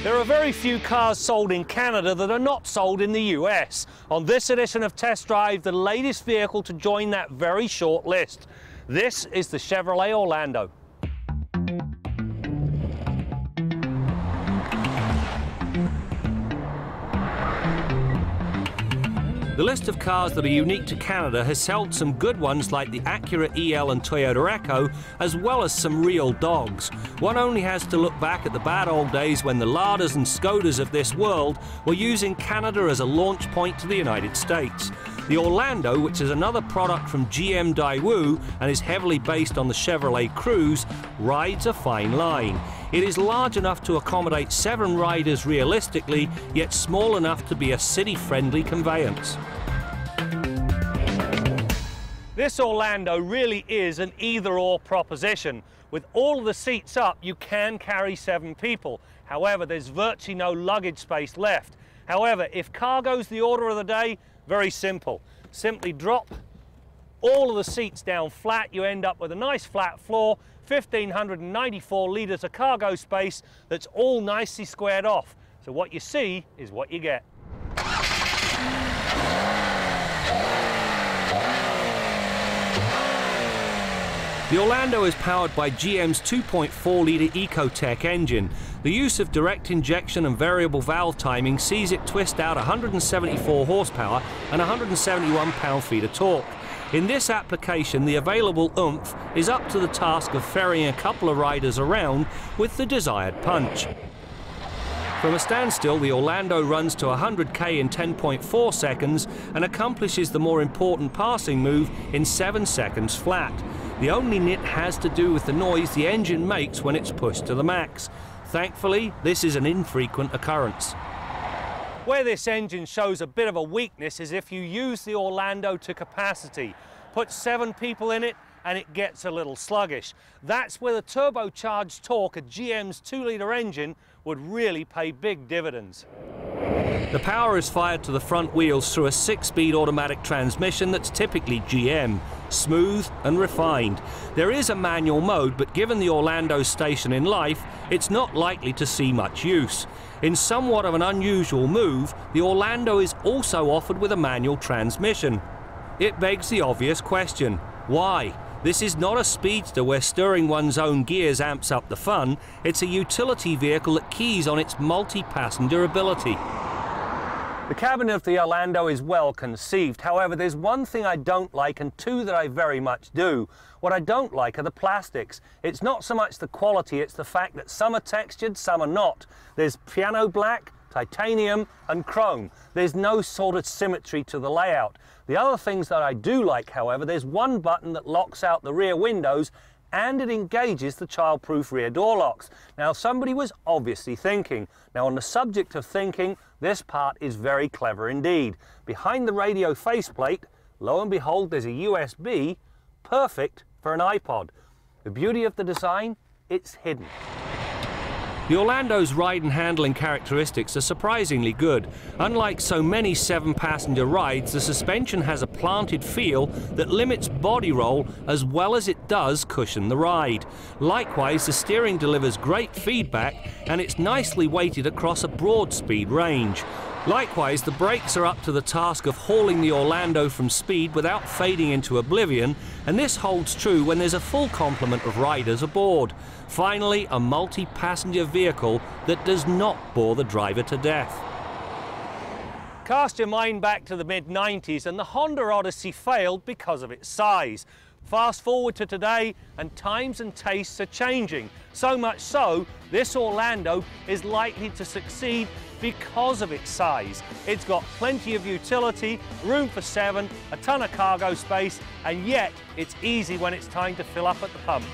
There are very few cars sold in Canada that are not sold in the US. On this edition of Test Drive, the latest vehicle to join that very short list. This is the Chevrolet Orlando. The list of cars that are unique to Canada has held some good ones like the Acura EL and Toyota Echo, as well as some real dogs. One only has to look back at the bad old days when the Ladas and Skodas of this world were using Canada as a launch point to the United States. The Orlando, which is another product from GM Daewoo and is heavily based on the Chevrolet Cruze, rides a fine line. It is large enough to accommodate 7 riders realistically, yet small enough to be a city-friendly conveyance. This Orlando really is an either-or proposition. With all of the seats up, you can carry 7 people. However, there's virtually no luggage space left. However, if cargo's the order of the day, very simple. Simply drop all of the seats down flat. You end up with a nice flat floor, 1,594 litres of cargo space that's all nicely squared off. So what you see is what you get. The Orlando is powered by GM's 2.4-litre Ecotec engine. The use of direct injection and variable valve timing sees it twist out 174 horsepower and 171 pound-feet of torque. In this application, the available oomph is up to the task of ferrying a couple of riders around with the desired punch. From a standstill, the Orlando runs to 100k in 10.4 seconds and accomplishes the more important passing move in 7 seconds flat. The only nit has to do with the noise the engine makes when it's pushed to the max. Thankfully, this is an infrequent occurrence. Where this engine shows a bit of a weakness is if you use the Orlando to capacity. Put 7 people in it and it gets a little sluggish. That's where the turbocharged torque of GM's 2-litre engine would really pay big dividends. The power is fired to the front wheels through a 6-speed automatic transmission that's typically GM, smooth and refined. There is a manual mode, but given the Orlando's station in life, it's not likely to see much use. In somewhat of an unusual move, the Orlando is also offered with a manual transmission. It begs the obvious question: why? This is not a speedster where stirring one's own gears amps up the fun. It's a utility vehicle that keys on its multi-passenger ability. The cabin of the Orlando is well conceived. However, there's one thing I don't like and 2 that I very much do. What I don't like are the plastics. It's not so much the quality, it's the fact that some are textured, some are not. There's piano black, titanium and chrome. There's no sort of symmetry to the layout. The other things that I do like, however, there's one button that locks out the rear windows and it engages the child-proof rear door locks. Now, somebody was obviously thinking. Now, on the subject of thinking, this part is very clever indeed. Behind the radio faceplate, lo and behold, there's a USB, perfect for an iPod. The beauty of the design, it's hidden. The Orlando's ride and handling characteristics are surprisingly good. Unlike so many 7-passenger rides, the suspension has a planted feel that limits body roll as well as it does cushion the ride. Likewise, the steering delivers great feedback and it's nicely weighted across a broad speed range. Likewise, the brakes are up to the task of hauling the Orlando from speed without fading into oblivion, and this holds true when there's a full complement of riders aboard. Finally, a multi-passenger vehicle that does not bore the driver to death. Cast your mind back to the mid-90s and the Honda Odyssey failed because of its size. Fast forward to today and times and tastes are changing. So much so, this Orlando is likely to succeed because of its size. It's got plenty of utility, room for 7, a ton of cargo space, and yet it's easy when it's time to fill up at the pump.